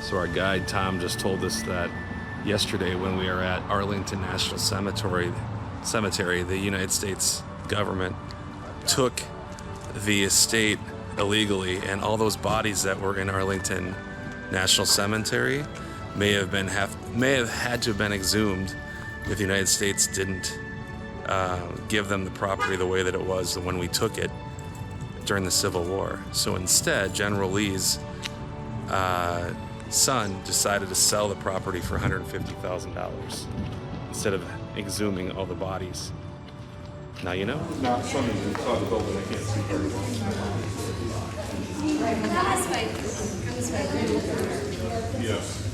So our guide Tom just told us that yesterday when we were at Arlington National Cemetery, the United States government took the estate illegally, and all those bodies that were in Arlington National Cemetery may have had to have been exhumed if the United States didn't give them the property the way that it was when we took it during the Civil War. So instead, General Lee's son decided to sell the property for $150,000 instead of exhuming all the bodies. Now you know. Now, some of them inside the building, I can't see very well. Yes.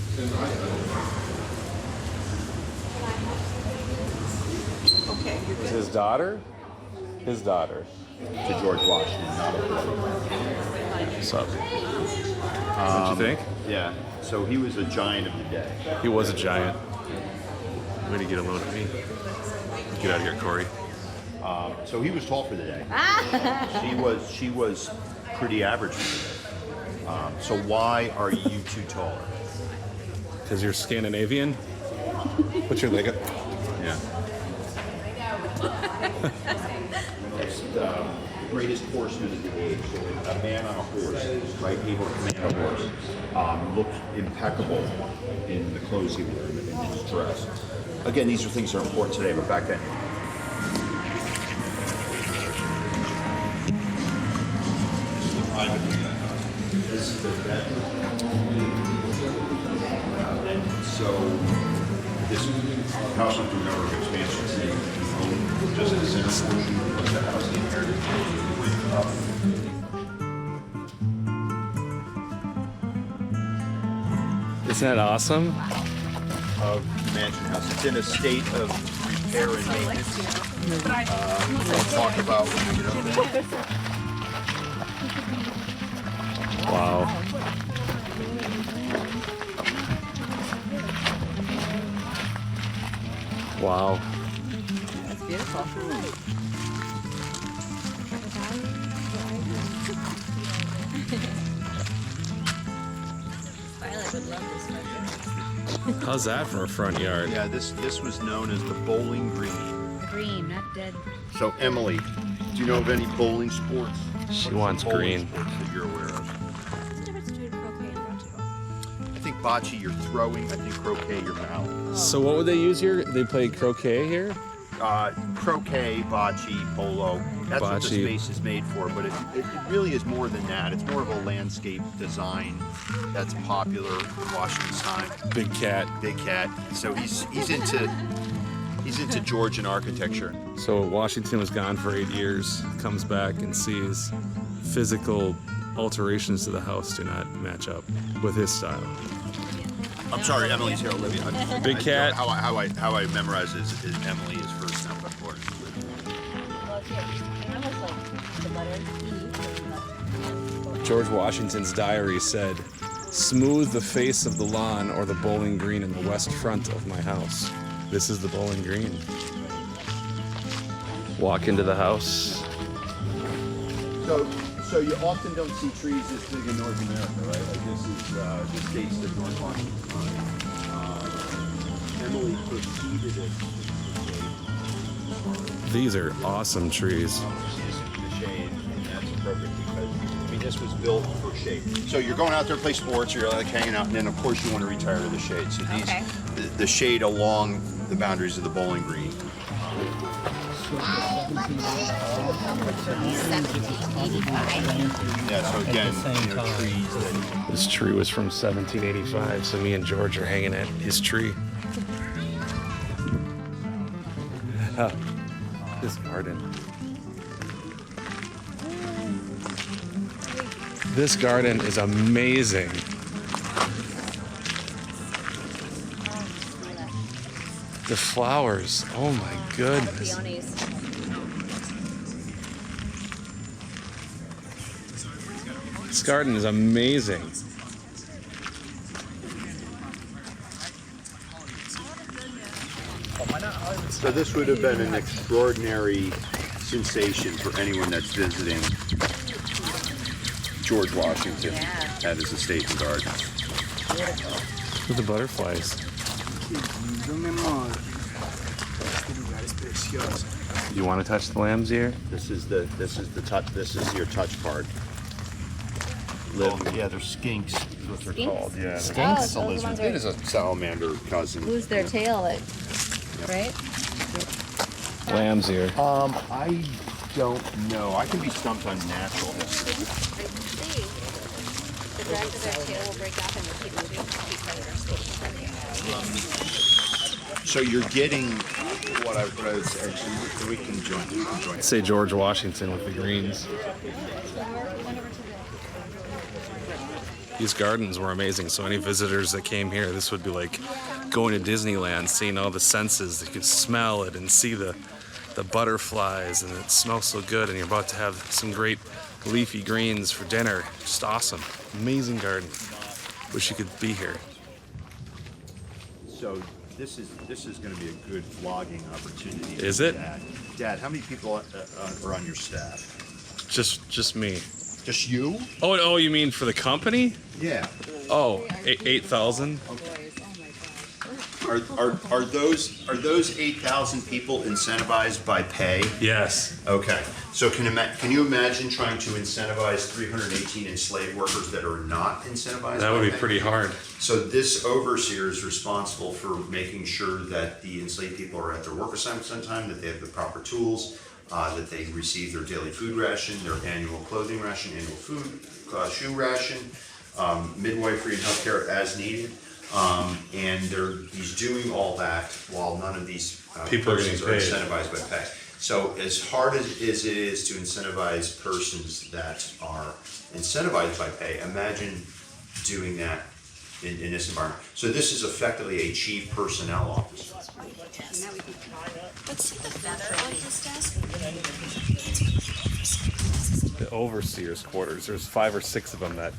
Okay. His daughter? His daughter. To George Washington, not a What's up? What'd you think? Yeah. So he was a giant of the day. He was a giant. Way to get a load of me. Get out of here, Corey. So he was tall for the day. She was pretty average for the day. So why are you two taller? Because you're Scandinavian? What's your leg up? Yeah. That's the greatest horseman of the age. So a man on a horse, right, able to command a horse, looked impeccable in the clothes he wore, in his dress. Again, these are things that are important today, but back then. This is the bedroom. So this house went through a number of expansions. They owned just the center portion of the house, the inherited portion, went up. Isn't that awesome? Of the mansion house. It's in a state of repair and maintenance. We'll talk about when we get up there. Wow. Wow. That's beautiful. Violet would love this one. How's that for a front yard? Yeah, this was known as the Bowling Green. Green, not dead. So Emily, do you know of any bowling sports? She What wants bowling green. sports that you're aware of? What's the difference between croquet and bocce ball? I think bocce you're throwing. I think croquet you're balancing. So what would they use here? They play croquet here? Croquet, bocce, polo. That's what the Bocce. space is made for. But it really is more than that. It's more of a landscape design that's popular in Washington's time. Big cat. Big cat. So he's into Georgian architecture. So Washington was gone for 8 years, comes back and sees physical alterations to the house do not match up with his style. I'm sorry, Emily's here, Olivia. Big cat. How I memorize is Emily is first name, of course. George Washington's diary said, "Smooth the face of the lawn or the bowling green in the west front of my house." This is the bowling green. Walk into the house. So you often don't see trees this big in North America, right? Like this dates to North Washington time. Emily proceeded it. These are awesome trees. The shade, and that's appropriate because this was built for shade. So you're going out there to play sports, or you're like hanging out, and then of course you want to retire to the shade. So these, the shade along the boundaries of the bowling green. 1785. Yeah. So again, trees that. This tree was from 1785, so me and George are hanging at his tree. This garden. This garden is amazing. The flowers, oh my goodness. Peonies. This garden is amazing. So this would have been an extraordinary sensation for anyone that's visiting George Washington at his estate and gardens. beautiful. Look at the butterflies. You want to touch the lamb's ear? This is your touch card. Yeah, they're skinks. Is what they're Skinks? called. Yeah. Skinks? Oh, those ones It is a salamander cousin. lose their tail, like, right? Lamb's ear. I don't know. I can be stumped on natural history. I can see. The back of their tail will break off and they'll keep moving to keep their space. So you're getting what I would say. We can join. Say George Washington with the greens. These gardens were amazing. So any visitors that came here, this would be like going to Disneyland, seeing all the senses. You could smell it and see the butterflies, and it smells so good. And you're about to have some great leafy greens for dinner. Just awesome. Amazing garden. Wish you could be here. So this is going to be a good vlogging opportunity. Is it? Dad, how many people are on your staff? Just me. Just you? Oh, you mean for the company? Yeah. Oh, 8,000? Are those 8,000 people incentivized by pay? Yes. Okay. So can you imagine trying to incentivize 318 enslaved workers that are not incentivized? That by would be pay? pretty hard. So this overseer is responsible for making sure that the enslaved people are at their work assignments on time, that they have the proper tools, that they receive their daily food ration, their annual clothing ration, annual food, shoe ration, midwifery and healthcare as needed. And he's doing all that while none of these People are persons are getting paid. incentivized by pay. So as hard as it is to incentivize persons that are incentivized by pay, imagine doing that in this environment. So this is effectively a chief personnel officer. Let's see the feather on his desk. The overseer's quarters. There's 5 or 6 of them that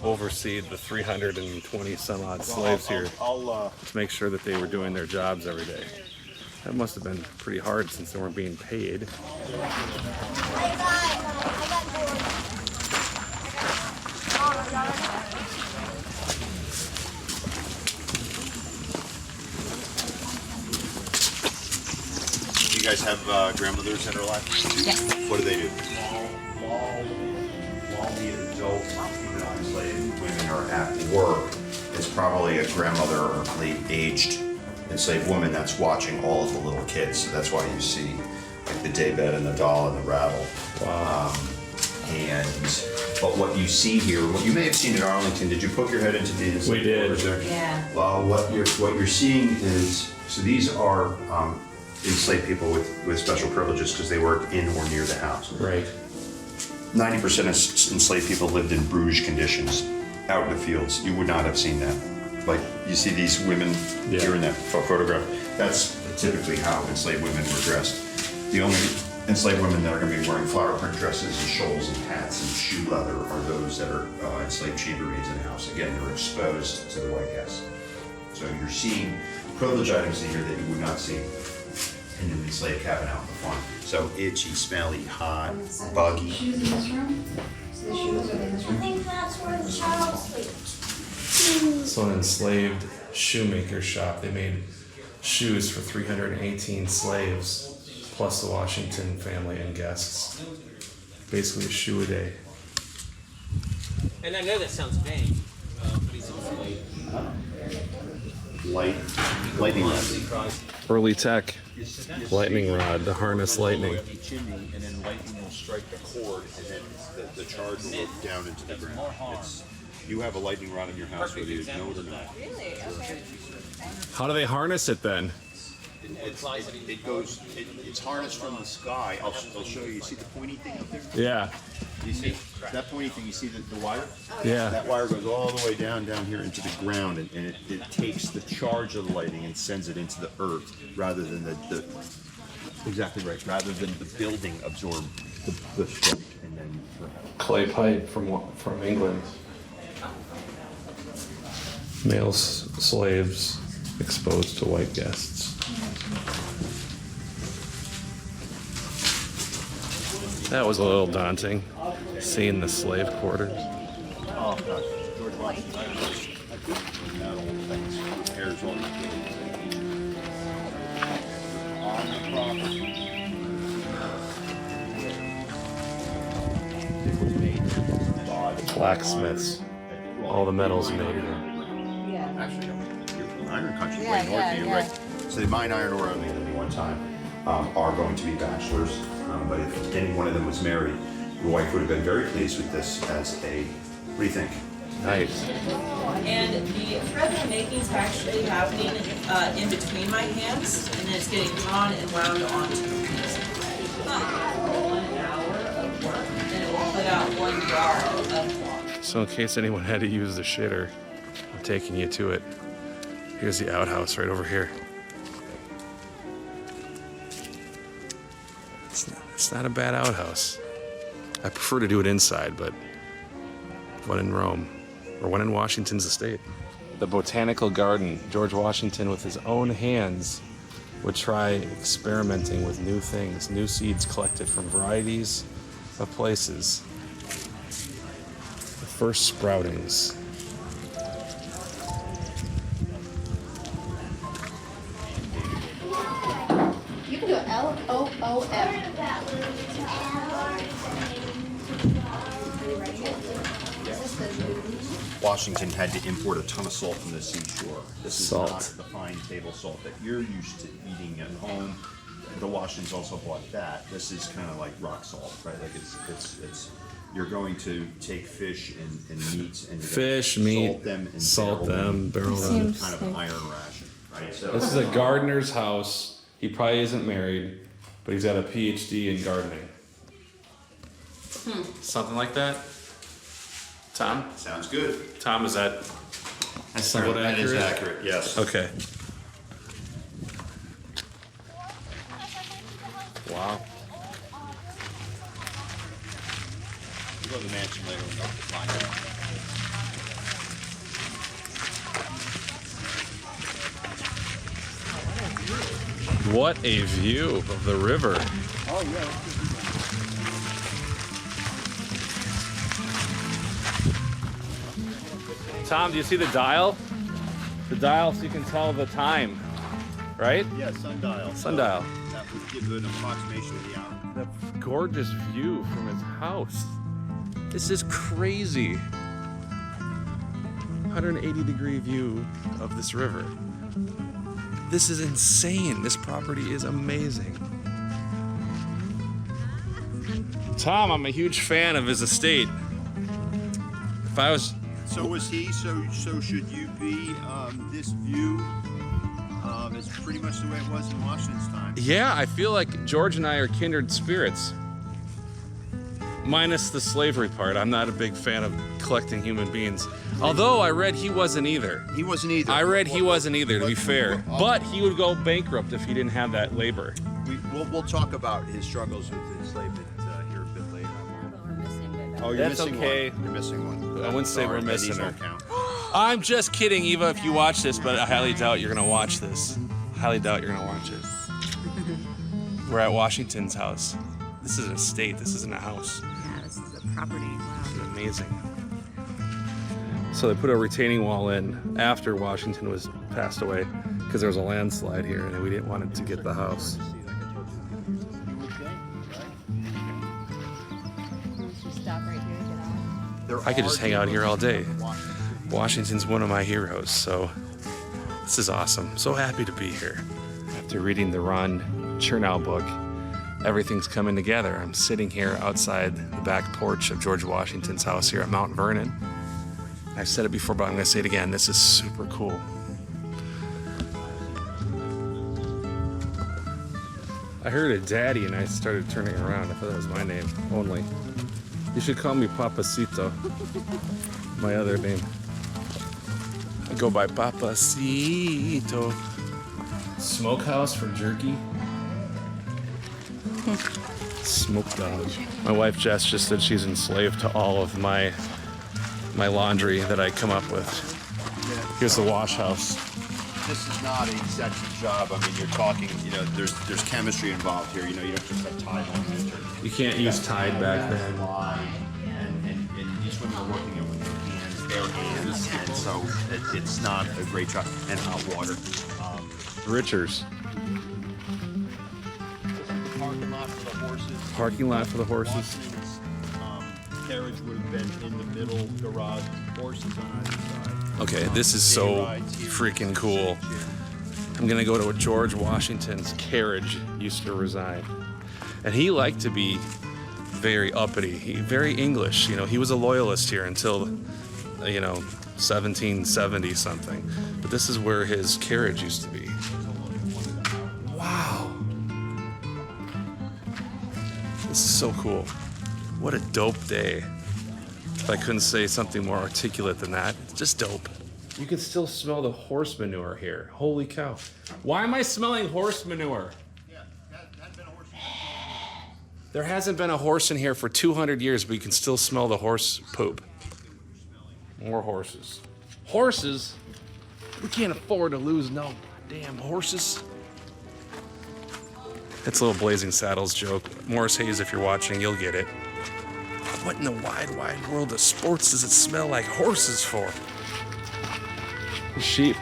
oversee the 320 some odd slaves here I'll to make sure that they were doing their jobs every day. That must have been pretty hard since they weren't being paid. you guys have grandmothers that are alive? Yes. What do they do? While the adult enslaved women are at work, it's probably a grandmother or late-aged enslaved woman that's watching all of the little kids. So that's why you see like the daybed and the doll and the rattle. Wow. But what you see here, what you may have seen in Arlington, did you poke your head into the enslaved did. quarters there? Yeah. Well, what you're seeing is, so these are enslaved people with special privileges because they work in or near the house. Right. 90% of enslaved people lived in Bruges conditions, out in the fields. You would not have seen that. Like you see these women here in that photograph. That's typically how enslaved women were dressed. The only enslaved women that are going to be wearing flower print dresses and shawls and hats and shoe leather are those that are enslaved chambermaids in the house. Again, they're exposed to the white guests. So you're seeing privilege items here that you would not see in an enslaved cabin out in the farm. So itchy, smelly, hot, buggy. Shoes in this room? So the shoes are in this room? I think that's where the child sleeps. So an enslaved shoemaker shop. They made shoes for 318 slaves, plus the Washington family and guests. Basically a shoe a day. And I know that sounds vague, but he's enslaved. Lightning rod. Early tech. Lightning rod, the harness lightning. The chimney, and then lightning will strike the cord, and then the charge will go down into the ground. You have a lightning rod in your house, whether you know it or not. Really? Okay. How do they harness it then? It's harnessed from the sky. I'll show you. You see the pointy thing up there? Yeah. You see that pointy thing? You see the wire? Yeah. That wire goes all the way down here into the ground, and it takes the charge of the lightning and sends it into the earth, rather than the exactly right. Rather than the building absorb the strike and then. Clay pipe from England. Male slaves exposed to white guests. That was a little daunting, seeing the slave quarters. Oh gosh, George Washington. metal things. Here's all these buildings. On the property. It was made by the Blacksmiths. All the metals made here. Actually, you're iron country, Yeah, way north yeah, of you, yeah. right? So they mine iron ore only one time, are going to be bachelors. But if any one of them was married, your wife would have been very pleased with this as a, what do you think? Nice. And the thread they're making is actually happening in between my hands, and then it's getting drawn and wound onto the piece. 1 hour of work, and it will put out 1 yard of cloth. So in case anyone had to use the shitter, I'm taking you to it. Here's the outhouse right over here. It's not a bad outhouse. I prefer to do it inside, but one in Rome, or one in Washington's estate. The Botanical Garden. George Washington, with his own hands, would try experimenting with new things, new seeds collected from varieties of places. The first sproutings. You can do L-O-O-M. Washington had to import a ton of salt from the seashore. This is Salt. not the fine table salt that you're used to eating at home. The Washingtons also bought that. This is kind of like rock salt, right? Like it's you're going to take fish and meats and you're Fish, gonna meat, salt them, and salt them, barrel them. It's kind of an iron ration, right? So This is a gardener's house. He probably isn't married, but he's got a PhD in gardening. Something like that? Tom? sounds good. Tom, is that somewhat That is accurate? accurate, yes. Okay. Wow. We'll go to the mansion later and look at mine. What a view of the river. Tom, do you see the dial? The dial so you can tell the time, right? Yeah, sundial. Sundial. That would give you an approximation of the hour. The gorgeous view from his house. This is crazy. 180-degree view of this river. This is insane. This property is amazing. Tom, I'm a huge fan of his estate. If I was... So was he. So should you be. This view is pretty much the way it was in Washington's time. Yeah, I feel like George and I are kindred spirits. Minus the slavery part. I'm not a big fan of collecting human beings. Although I read he wasn't either. He wasn't either. I read he wasn't either, to be fair. But he would go bankrupt if he didn't have that labor. We'll talk about his struggles with enslavement here a bit later. We're missing it. Oh, you're That's missing okay. one. You're missing one. I wouldn't say Sorry, we're missing these her. don't count. I'm just kidding, Eva, if you watch this, but I highly doubt you're gonna watch this. Highly doubt you're gonna watch it. We're at Washington's house. This is an estate, this isn't a house. Yeah, this is a property. Wow. This is amazing. So they put a retaining wall in after Washington was passed away because there was a landslide here and we didn't want it to get the house. Should we stop right here and get off? I could just hang out here all day. Washington's one of my heroes, so this is awesome. So happy to be here. After reading the Ron Chernow book, everything's coming together. I'm sitting here outside the back porch of George Washington's house here at Mount Vernon. I've said it before, but I'm going to say it again. This is super cool. I heard a daddy and I started turning around. I thought that was my name only. You should call me Papacito. My other name. I go by Papacito. Smokehouse for jerky. Smoked dog. My wife Jess just said she's enslaved to all of my laundry that I come up with. Here's the wash house. This is not a sexy job. I mean, you're talking. You know, there's chemistry involved here. You know, you don't just have Tide on the You can't use Tide back then. And these women are working it with their hands. bare hands, and so it's not a great job. And hot water. Richards. Parking lot for the horses. Parking lot for the horses. Washington's, carriage would have been in the middle garage, horses on either side. Okay, this is so freaking cool. I'm gonna go to where George Washington's carriage used to reside. And he liked to be very uppity, very English. You know, he was a loyalist here until, 1770 something. But this is where his carriage used to be. Wow. This is so cool. What a dope day. If I couldn't say something more articulate than that, it's just dope. You can still smell the horse manure here. Holy cow. Why am I smelling horse manure? There hasn't been a horse in here for 200 years, but you can still smell the horse poop. More horses. Horses? We can't afford to lose no damn horses. It's a little Blazing Saddles joke. Morris Hayes, if you're watching, you'll get it. What in the wide, wide world of sports does it smell like horses for? Sheep.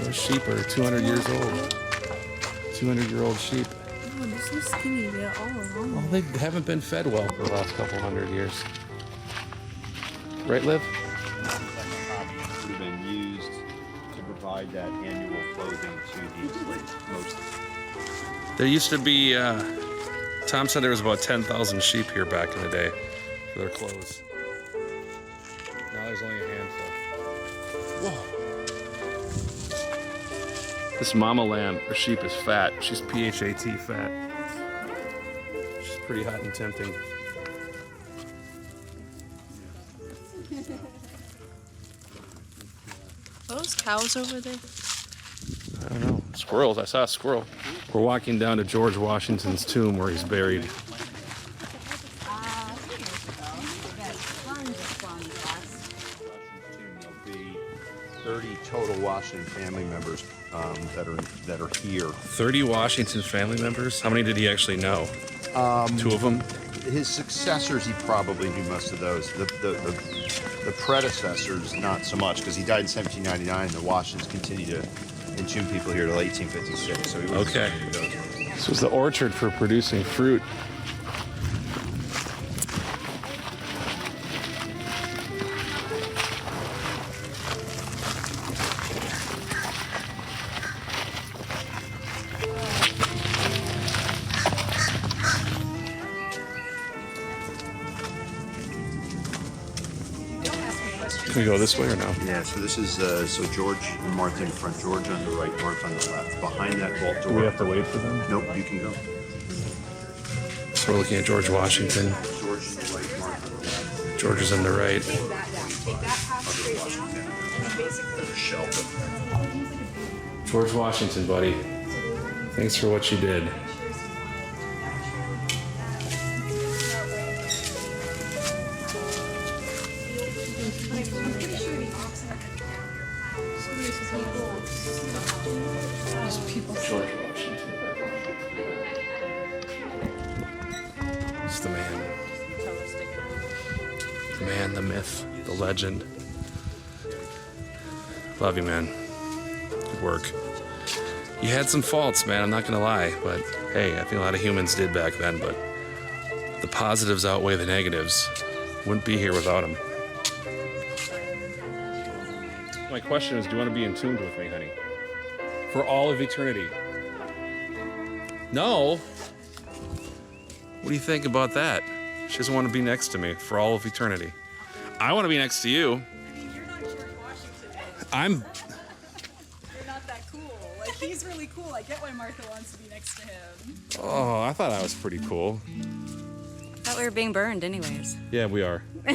Those sheep are 200 years old. 200-year-old sheep. Oh, they're so skinny. They're all along. Well, they haven't been fed well for the last couple hundred years. Right, Liv? Would have been used to provide that annual clothing to the enslaved. Most. There used to be, Tom said there was about 10,000 sheep here back in the day for their clothes. Now there's only a handful. Whoa. This mama lamb, or sheep, is fat. She's PHAT fat. She's pretty hot and tempting. Are those cows over there? I don't know. Squirrels. I saw a squirrel. We're walking down to George Washington's tomb where he's buried. There'll be 30 total Washington family members that are here. 30 Washington family members? How many did he actually know? 2 of them? His successors, he probably knew most of those. The predecessors, not so much, because he died in 1799, and the Washingtons continued to entomb people here till 1856. So he was Okay. those. This was the orchard for producing fruit. Can we go this way or no? Yeah, so this is, so George and Martha in front, George on the right, Martha on the left. Behind that vault door. Do we have to wait for them? Nope, you can go. So we're looking at George Washington. George on the right, Martha on the left. George is on the right. George Washington, buddy. Thanks for what you did. George Washington. He's the man. The man, the myth, the legend. Love you, man. Good work. You had some faults, man, I'm not gonna lie, but hey, I think a lot of humans did back then, but the positives outweigh the negatives. Wouldn't be here without them. My question is, do you want to be entombed with me, honey? For all of eternity? No? What do you think about that? She doesn't want to be next to me for all of eternity. I want to be next to you. I mean, you're not George Washington. I'm... You're not that cool. Like, he's really cool. I get why Martha wants to be next to him. Oh, I thought I was pretty cool. I thought we were being burned anyways. Yeah, we are. Do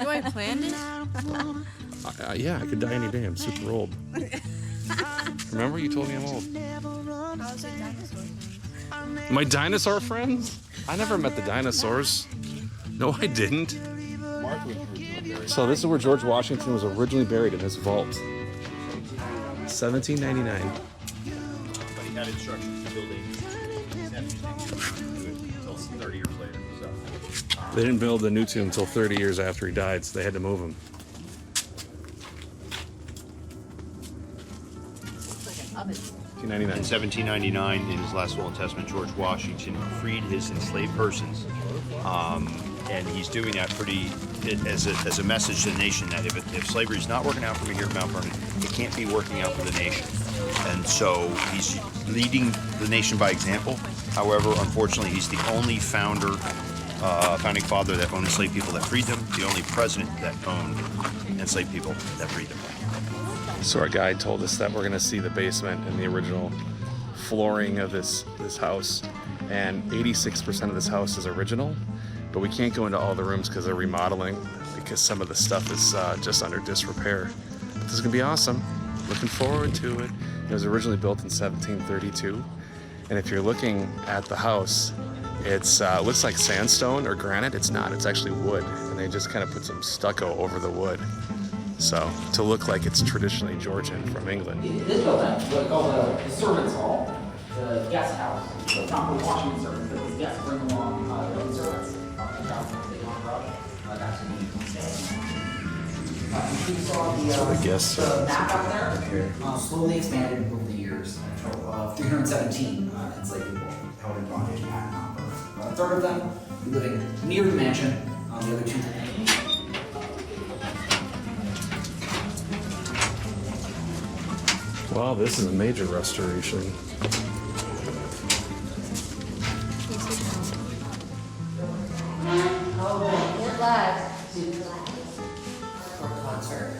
I planned it? Yeah, I could die any day. I'm super old. Remember, you told me I'm old. How's your dinosaur thing? My dinosaur friends? I never met the dinosaurs. No, I didn't. So this is where George Washington was originally buried, in this vault. 1799. But he had instructions to build a 30 years later. So They didn't build the new tomb until 30 years after he died, so they had to move him. In 1799, in his last will and testament, George Washington freed his enslaved persons, and he's doing that as a message to the nation that if slavery is not working out for me here at Mount Vernon, it can't be working out for the nation. And so he's leading the nation by example. However, unfortunately, he's the only founding father that owned enslaved people that freed them, the only president that owned enslaved people that freed them. So our guide told us that we're going to see the basement and the original flooring of this house, and 86% of this house is original, but we can't go into all the rooms because they're remodeling, because some of the stuff is just under disrepair. But this is going to be awesome. Looking forward to it. It was originally built in 1732, and if you're looking at the house, it looks like sandstone or granite. It's not. It's actually wood, and they just kind of put some stucco over the wood. So, to look like it's traditionally Georgian from England. This building, what they call the servants' hall, the guest house. So it's not for washing servants, but these guests bring along their own servants. That's what you saw the map out there, slowly expanded over the years until 317 enslaved people held in bondage at Mount Vernon. A third of them living near the mansion, the other two. Wow, this is a major restoration. Concert.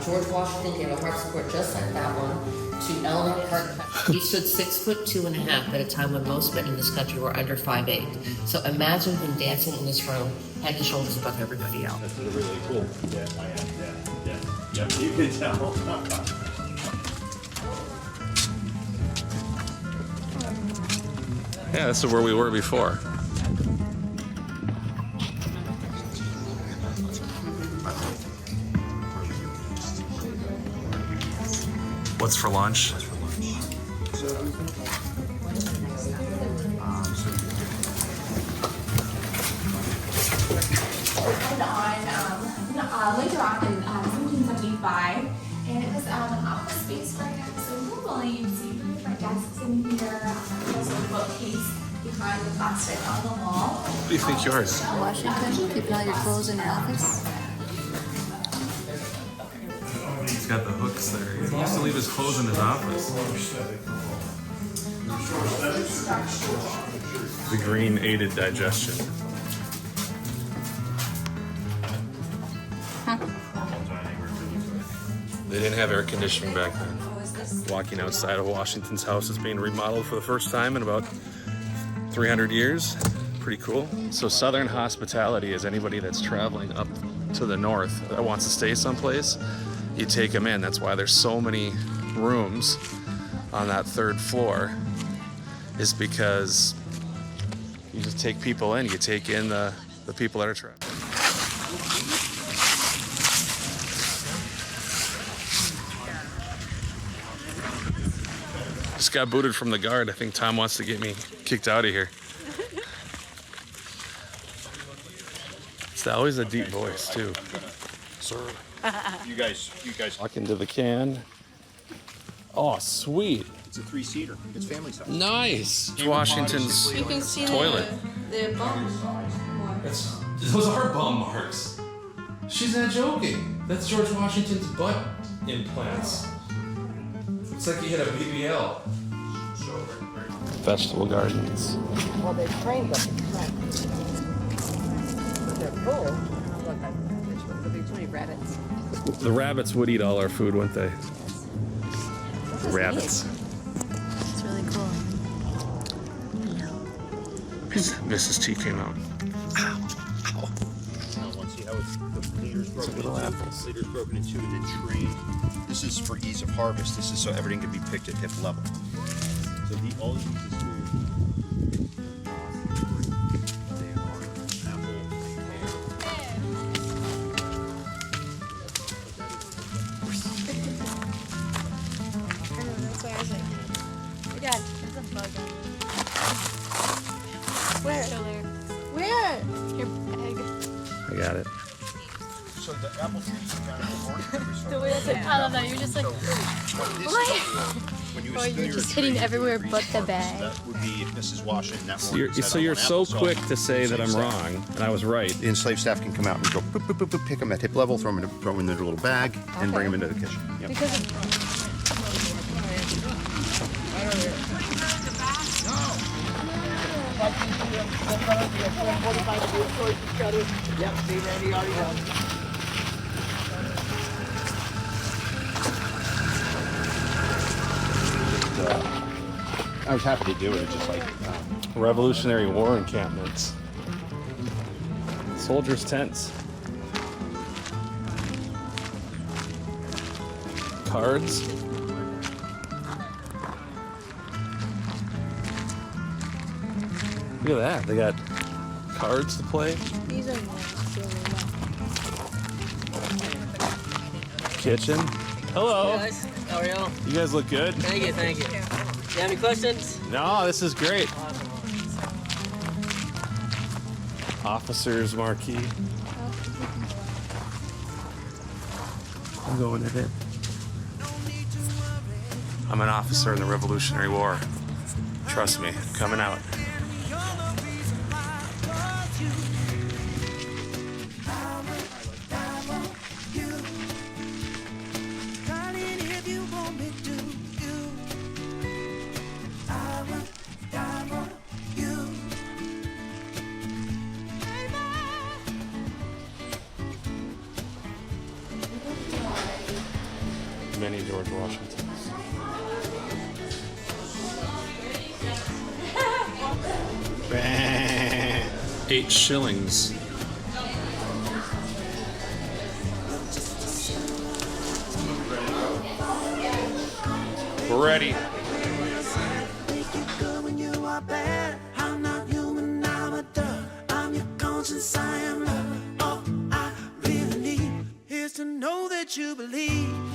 George Washington gave a harpsichord just like that one to Eleanor Park. He stood 6'2.5" at a time when most men in this country were under 5'8". So imagine him dancing in this room, head and shoulders above everybody else. That's really cool. Yeah, I am. Yeah, you can tell. Yeah, this is where we were before. What's for lunch? Later on in 1775, and it was an office space right now. So normally you'd see different desks in here. There's a bookcase behind the plastic on the wall. What do you think yours? Washington, keeping all your clothes in your office. He's got the hooks there. He used to leave his clothes in his office. The green aided digestion. They didn't have air conditioning back then. Walking outside of Washington's house is being remodeled for the first time in about 300 years. Pretty cool. So Southern hospitality is anybody that's traveling up to the north that wants to stay someplace, you take them in. That's why there's so many rooms on that third floor, is because you just take people in. You take in the people that are traveling. Just got booted from the guard. I think Tom wants to get me kicked out of here. It's always a deep voice too. Sir. You guys. Walk into the can. Oh, sweet. It's a 3-seater. It's family size. Nice. Washington's You can see toilet. the bump. Those are bum marks. She's not joking. That's George Washington's butt implants. It's like he had a BBL. Vegetable gardens. Well, they trained them. But they're full. Look, there's too many rabbits. The rabbits would eat all our food, wouldn't they? The rabbits. It's really cool. Mrs. T came out. See how the leader's broken little apples. Leader's broken in two and then trained. This is for ease of harvest. This is so everything can be picked at hip level. So all of these is food. They are apple, That's why I was like, hey Dad, there's a bug on it. Where? Still there. Where? Here, at it. So the apple trees are down in the corner. The way that's like, I love that. You're just like, When you oh, spill you're your just tree, hitting your everywhere tree but the sparkles. bag. That would be if Mrs. Washington that So morning you're, said, so "I you're want so applesauce." quick to say that I'm Enslaved staff- wrong, and I was right. The enslaved staff can come out and go boop, boop, boop, boop, pick them at hip level, throw them in their little bag, and bring them into the kitchen. Yep. I was happy to do it. It's just like Revolutionary War encampments. Soldiers' tents. Cards. Look at that. They got cards to play. These are Kitchen. Hello. Guys, how are y'all? You guys look good. Thank you, thank you. You have any questions? No, this is great. Officers marquee. I'm going at it. I'm an officer in the Revolutionary War. Trust me, coming out. Many George Washingtons. 8 shillings. We're ready. I'm not human, I'm a dove. I'm your conscience, I am love. All I really need is to know that you believe.